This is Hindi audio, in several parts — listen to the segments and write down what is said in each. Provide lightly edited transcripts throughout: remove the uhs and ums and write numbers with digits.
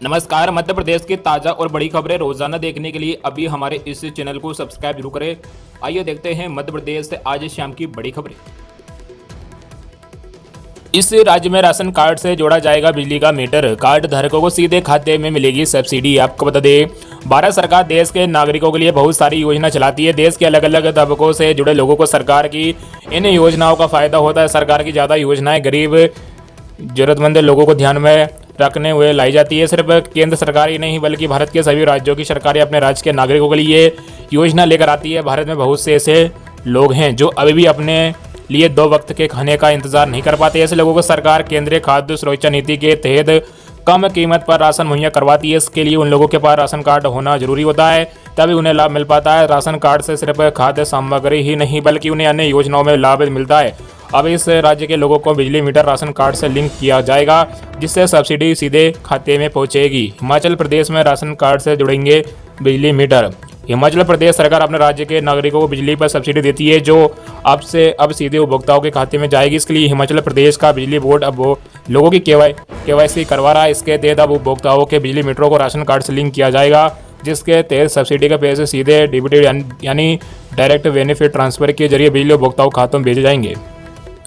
नमस्कार। मध्य प्रदेश की ताज़ा और बड़ी खबरें रोजाना देखने के लिए अभी हमारे इस चैनल को सब्सक्राइब जरूर करें। आइए देखते हैं मध्य प्रदेश से आज शाम की बड़ी खबरें। इस राज्य में राशन कार्ड से जोड़ा जाएगा बिजली का मीटर। कार्ड धारकों को सीधे खाते में मिलेगी सब्सिडी। आपको बता दें, भारत सरकार देश के नागरिकों के लिए बहुत सारी योजना चलाती है। देश के अलग अलग तबकों से जुड़े लोगों को सरकार की इन योजनाओं का फायदा होता है। सरकार की ज़्यादा योजनाएं गरीब जरूरतमंद लोगों को ध्यान में रखने हुए लाई जाती है। सिर्फ केंद्र सरकार ही नहीं बल्कि भारत के सभी राज्यों की सरकारें अपने राज्य के नागरिकों के लिए योजना लेकर आती है। भारत में बहुत से ऐसे लोग हैं जो अभी भी अपने लिए 2 वक्त के खाने का इंतजार नहीं कर पाते। ऐसे लोगों को सरकार केंद्रीय खाद्य सुरक्षा नीति के तहत कम कीमत पर राशन मुहैया करवाती है। इसके लिए उन लोगों के पास राशन कार्ड होना जरूरी होता है, तभी उन्हें लाभ मिल पाता है। राशन कार्ड से सिर्फ खाद्य सामग्री ही नहीं बल्कि उन्हें अन्य योजनाओं में लाभ मिलता है। अब इस राज्य के लोगों को बिजली मीटर राशन कार्ड से लिंक किया जाएगा, जिससे सब्सिडी सीधे खाते में पहुंचेगी। हिमाचल प्रदेश में राशन कार्ड से जुड़ेंगे बिजली मीटर। हिमाचल प्रदेश सरकार अपने राज्य के नागरिकों को बिजली पर सब्सिडी देती है, जो अब सीधे उपभोक्ताओं के खाते में जाएगी। इसके लिए हिमाचल प्रदेश का बिजली बोर्ड अब लोगों की केवाईसी करवा रहा है। इसके तहत अब उपभोक्ताओं के बिजली मीटरों को राशन कार्ड से लिंक किया जाएगा, जिसके तहत सब्सिडी के पैसे सीधे डीबीटी यानी डायरेक्ट बेनिफिट ट्रांसफर के जरिए बिजली उपभोक्ताओं खातों में भेजे जाएंगे।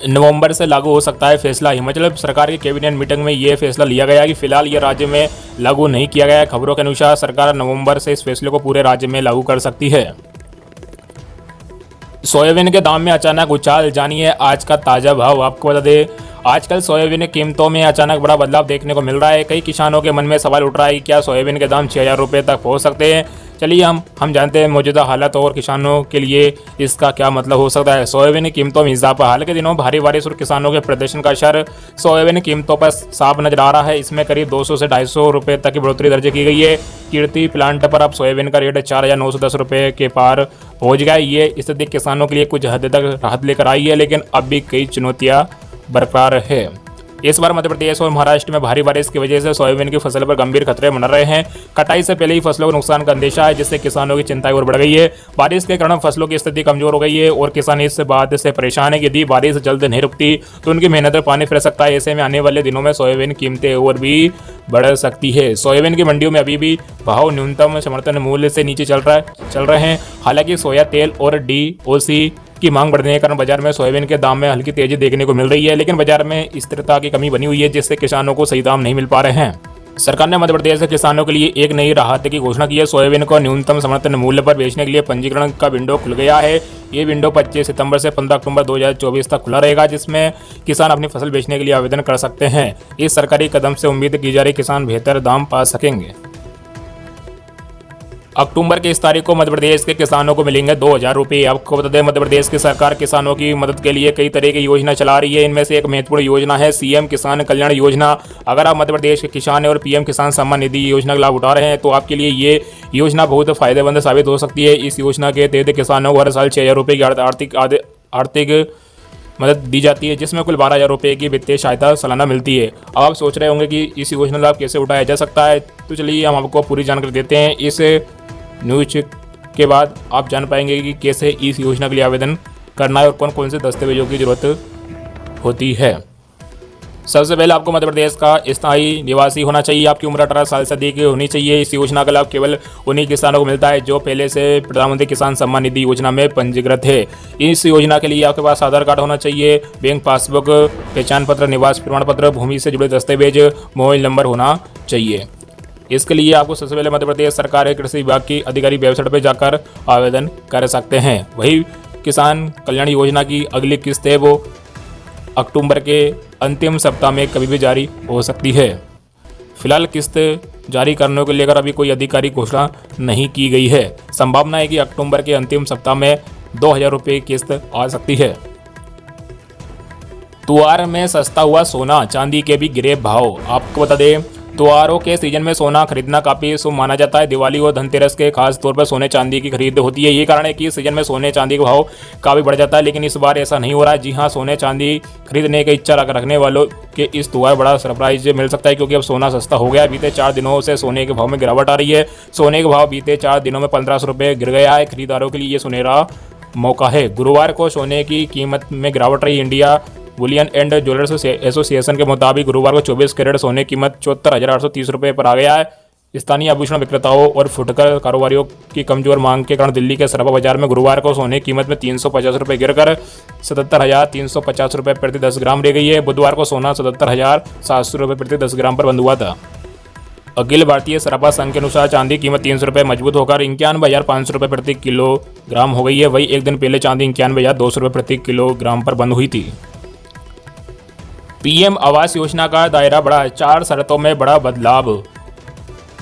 नवंबर से लागू हो सकता है फैसला। हिमाचल सरकार की कैबिनेट मीटिंग में यह फैसला लिया गया कि फिलहाल यह राज्य में लागू नहीं किया गया है। खबरों के अनुसार सरकार नवंबर से इस फैसले को पूरे राज्य में लागू कर सकती है। सोयाबीन के दाम में अचानक उछाल, जानिए आज का ताजा भाव। आपको बता दें, आजकल सोयाबीन की कीमतों में अचानक बड़ा बदलाव देखने को मिल रहा है। कई किसानों के मन में सवाल उठ रहा है कि क्या सोयाबीन के दाम 6000 रुपये तक पहुंच सकते हैं। चलिए हम जानते हैं मौजूदा हालात और किसानों के लिए इसका क्या मतलब हो सकता है। सोयाबीन की कीमतों में इजाफा। हाल के दिनों भारी बारिश और किसानों के प्रदर्शन का असर सोयाबीन कीमतों पर साफ नजर आ रहा है। इसमें करीब 200 से 250 रुपये तक की बढ़ोतरी दर्ज की गई है। कीर्ति प्लांट पर अब सोयाबीन का रेट 4910 रुपये के पार पहुंच गया है। ये स्थिति किसानों के लिए कुछ हद तक राहत लेकर आई है, लेकिन अब भी कई चुनौतियां बरकरार है। इस बार मध्य प्रदेश और महाराष्ट्र में भारी बारिश की वजह से सोयाबीन की फसल पर गंभीर खतरे मंडरा रहे हैं। कटाई से पहले ही फसलों को नुकसान का अंदेशा है, जिससे किसानों की चिंता और बढ़ गई है। बारिश के कारण फसलों की स्थिति कमजोर हो गई है और किसान इस बात से परेशान है कि यदि बारिश जल्द नहीं रुकती तो उनकी मेहनत पर पानी फिर सकता है। ऐसे में आने वाले दिनों में सोयाबीन कीमतें और भी बढ़ सकती है। सोयाबीन की मंडियों में अभी भी भाव न्यूनतम समर्थन मूल्य से नीचे चल रहे हैं। हालांकि सोया तेल और DOC की मांग बढ़ने के कारण बाजार में सोयाबीन के दाम में हल्की तेजी देखने को मिल रही है, लेकिन बाजार में स्थिरता की कमी बनी हुई है, जिससे किसानों को सही दाम नहीं मिल पा रहे हैं। सरकार ने मध्य प्रदेश के किसानों के लिए एक नई राहत की घोषणा की है। सोयाबीन को न्यूनतम समर्थन मूल्य पर बेचने के लिए पंजीकरण का विंडो खुल गया है। ये विंडो 25 सितंबर से 15 अक्टूबर 2024 तक खुला रहेगा, जिसमें किसान अपनी फसल बेचने के लिए आवेदन कर सकते हैं। इस सरकारी कदम से उम्मीद की जा रही किसान बेहतर दाम पा सकेंगे। अक्टूबर की इस तारीख को मध्य प्रदेश के किसानों को मिलेंगे 2000 रुपये। आपको बता दें, मध्य प्रदेश की सरकार किसानों की मदद के लिए कई तरह की योजना चला रही है। इनमें से एक महत्वपूर्ण योजना है CM किसान कल्याण योजना। अगर आप मध्य प्रदेश के किसान और PM किसान सम्मान निधि योजना का लाभ उठा रहे हैं तो आपके लिए ये योजना बहुत फायदेमंद साबित हो सकती है। इस योजना के तहत किसानों को हर साल 6000 रुपये की आर्थिक मदद दी जाती है, जिसमें कुल 12000 रुपये की वित्तीय सहायता सालाना मिलती है। अब आप सोच रहे होंगे कि इस योजना का लाभ कैसे उठाया जा सकता है, तो चलिए हम आपको पूरी जानकारी देते हैं। इस न्यूज के बाद आप जान पाएंगे कि कैसे इस योजना के लिए आवेदन करना है और कौन कौन से दस्तावेजों की जरूरत होती है। सबसे पहले आपको मध्य प्रदेश का स्थायी निवासी होना चाहिए। आपकी उम्र 18 साल से अधिक होनी चाहिए। इस योजना का लाभ केवल उन्हीं किसानों को मिलता है जो पहले से प्रधानमंत्री किसान सम्मान निधि योजना में पंजीकृत है। इस योजना के लिए आपके पास आधार कार्ड होना चाहिए, बैंक पासबुक, पहचान पत्र, निवास प्रमाण पत्र, भूमि से जुड़े दस्तावेज, मोबाइल नंबर होना चाहिए। इसके लिए आपको सबसे पहले मध्य प्रदेश सरकार के कृषि विभाग की अधिकारी वेबसाइट पर जाकर आवेदन कर सकते हैं। वही किसान कल्याण योजना की अगली किस्त है वो अक्टूबर के अंतिम सप्ताह में कभी भी जारी हो सकती है। फिलहाल किस्त जारी करने को लेकर अभी कोई आधिकारिक घोषणा नहीं की गई है। संभावना है कि अक्टूबर के अंतिम सप्ताह में 2000 रुपये किस्त आ सकती है। त्योहार में सस्ता हुआ सोना, चांदी के भी गिरे भाव। आपको बता दें, त्योहारों के सीजन में सोना खरीदना काफी शुभ माना जाता है। दिवाली और धनतेरस के खास तौर पर सोने चांदी की खरीद होती है। ये कारण है कि इस सीजन में सोने चांदी का भाव काफी बढ़ जाता है, लेकिन इस बार ऐसा नहीं हो रहा है। जी हाँ, सोने चांदी खरीदने की इच्छा रखने वालों के इस त्योहार बड़ा सरप्राइज मिल सकता है, क्योंकि अब सोना सस्ता हो गया है। बीते 4 दिनों से सोने के भाव में गिरावट आ रही है। सोने के भाव बीते 4 दिनों में 1500 रुपये गिर गया है। खरीदारों के लिए ये सुनहरा मौका है। गुरुवार को सोने की कीमत में गिरावट रही। India Boolean and jewellers association के मुताबिक गुरुवार को 24 कैरेट सोने की कीमत 74,830 रुपये पर आ गया है। स्थानीय आभूषण विक्रेताओं और फुटकर कारोबारियों की कमजोर मांग के कारण दिल्ली के सराफा बाजार में गुरुवार को सोने की कीमत में 350 रुपये गिरकर 77,350 रुपये प्रति 10 ग्राम रह गई है। बुधवार को सोना 77,700 रुपये प्रति 10 ग्राम पर बंद हुआ था। अखिल भारतीय सराफा संघ के अनुसार चांदी की कीमत 300 रुपये मजबूत होकर 91,500 रुपये प्रति किलोग्राम हो गई है। वही एक दिन पहले चांदी 91,200 रुपये प्रति किलोग्राम पर बंद हुई थी। पीएम आवास योजना का दायरा बढ़ा, 4 शर्तों में बड़ा बदलाव।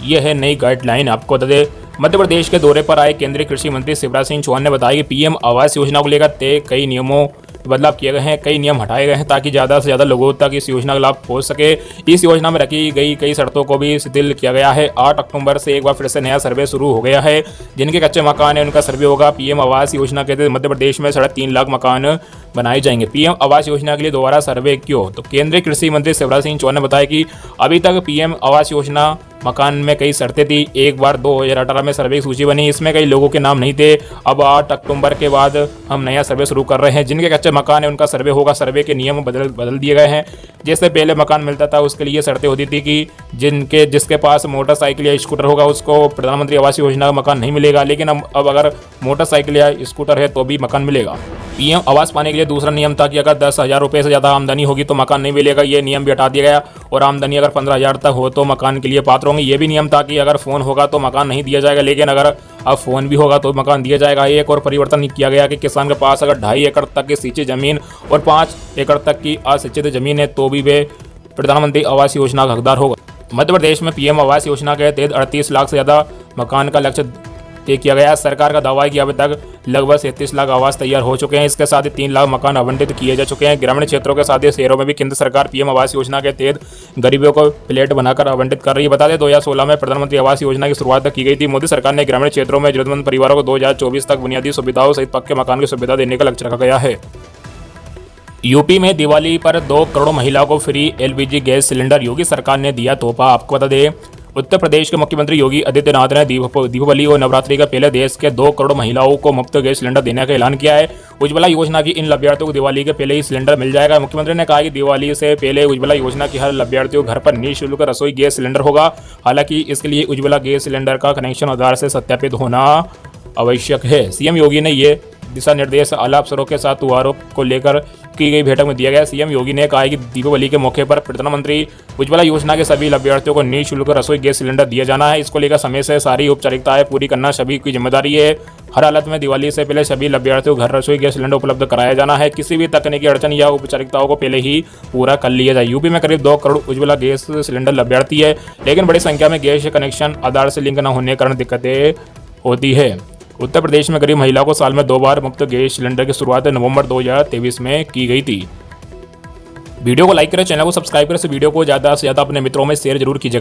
यह है नई गाइडलाइन। आपको बता दें, मध्य प्रदेश के दौरे पर आए केंद्रीय कृषि मंत्री शिवराज सिंह चौहान ने बताया कि पीएम आवास योजना को लेकर तय कई नियमों बदलाव किए गए हैं, कई नियम हटाए गए हैं ताकि ज़्यादा से ज़्यादा लोगों तक इस योजना का लाभ पहुंच सके। इस योजना में रखी गई कई शर्तों को भी शिथिल किया गया है। 8 अक्टूबर से एक बार फिर से नया सर्वे शुरू हो गया है। जिनके कच्चे मकान है उनका सर्वे होगा। पीएम आवास योजना के तहत मध्य प्रदेश में 3.5 लाख मकान बनाए जाएंगे। पीएम आवास योजना के लिए दोबारा सर्वे क्यों? तो केंद्रीय कृषि मंत्री शिवराज सिंह चौहान ने बताया कि अभी तक पीएम आवास योजना मकान में कई शर्तें थी। एक बार 2018 में सर्वे की सूची बनी, इसमें कई लोगों के नाम नहीं थे। अब 8 अक्टूबर के बाद हम नया सर्वे शुरू कर रहे हैं। जिनके कच्चे मकान है उनका सर्वे होगा। सर्वे के नियम बदल दिए गए हैं। जैसे पहले मकान मिलता था उसके लिए शर्तें होती थी कि जिसके पास मोटरसाइकिल या स्कूटर होगा उसको प्रधानमंत्री आवास योजना का मकान नहीं मिलेगा, लेकिन अब अगर मोटरसाइकिल या स्कूटर है तो भी मकान मिलेगा। पीएम आवास पाने के लिए दूसरा नियम था कि अगर 10,000 रुपये से ज़्यादा आमदनी होगी तो मकान नहीं मिलेगा। ये नियम भी हटा दिया गया। और आमदनी अगर 15,000 तक हो तो मकान के लिए पात्र होंगे। ये भी नियम था कि अगर फ़ोन होगा तो मकान नहीं दिया जाएगा, लेकिन अगर अब फ़ोन भी होगा तो मकान दिया जाएगा। एक और परिवर्तन किया गया कि किसान के पास अगर 2.5 एकड़ तक की सिंचित जमीन और 5 एकड़ तक की असिंचित जमीन है तो भी वे प्रधानमंत्री आवास योजना का हकदार होगा। मध्य प्रदेश में पीएम आवास योजना के तहत 38 लाख से ज़्यादा मकान का लक्ष्य तय किया गया है। सरकार का दावा है कि अभी तक लगभग 37 लाख आवास तैयार हो चुके हैं। इसके साथ ही 3 लाख मकान आवंटित किए जा चुके हैं। ग्रामीण क्षेत्रों के साथ ही शहरों में भी केंद्र सरकार पीएम आवास योजना के तहत गरीबों को फ्लैट बनाकर आवंटित कर रही है। बता दें 2016 में प्रधानमंत्री आवास योजना की शुरुआत की गई थी। मोदी सरकार ने ग्रामीण क्षेत्रों में जरूरतमंद परिवारों को 2024 तक बुनियादी सुविधाओं सहित पक्के मकान की सुविधा देने का लक्ष्य रखा गया है। यूपी में दिवाली पर 2 करोड़ महिलाओं को फ्री एलपीजी गैस सिलेंडर, योगी सरकार ने दिया तोहफा। आपको बता दें, उत्तर प्रदेश के मुख्यमंत्री योगी आदित्यनाथ ने दीपावली और नवरात्रि का पहले देश के 2 करोड़ महिलाओं को मुफ्त गैस सिलेंडर देने का ऐलान किया है। उज्ज्वला योजना की इन लाभार्थियों को दिवाली के पहले ही सिलेंडर मिल जाएगा। मुख्यमंत्री ने कहा कि दिवाली से पहले उज्ज्वला योजना की हर लाभार्थियों घर पर निःशुल्क रसोई गैस सिलेंडर होगा। हालांकि इसके लिए उज्ज्वला गैस सिलेंडर का कनेक्शन आधार से सत्यापित होना आवश्यक है। सीएम योगी ने ये दिशा निर्देश आला अफसरों के साथ त्योहारों को लेकर की गई बैठक में दिया गया। सीएम योगी ने कहा कि दीपावली के मौके पर प्रधानमंत्री उज्ज्वला योजना के सभी लाभार्थियों को निःशुल्क रसोई गैस सिलेंडर दिया जाना है। इसको लेकर समय से सारी औपचारिकताएं पूरी करना सभी की जिम्मेदारी है। हर हालत में दिवाली से पहले सभी लाभार्थियों को घर रसोई गैस सिलेंडर उपलब्ध कराया जाना है। किसी भी तकनीकी अड़चन या औपचारिकताओं को पहले ही पूरा कर लिया जाए। यूपी में करीब 2 करोड़ उज्ज्वला गैस सिलेंडर लाभार्थी है, लेकिन बड़ी संख्या में गैस कनेक्शन आधार से लिंक न होने के कारण दिक्कतें होती है। उत्तर प्रदेश में गरीब महिलाओं को साल में 2 बार मुफ्त गैस सिलेंडर की शुरुआत नवंबर 2023 में की गई थी। वीडियो को लाइक करें, चैनल को सब्सक्राइब करें। इस वीडियो को ज़्यादा से ज़्यादा अपने मित्रों में शेयर जरूर कीजिएगा।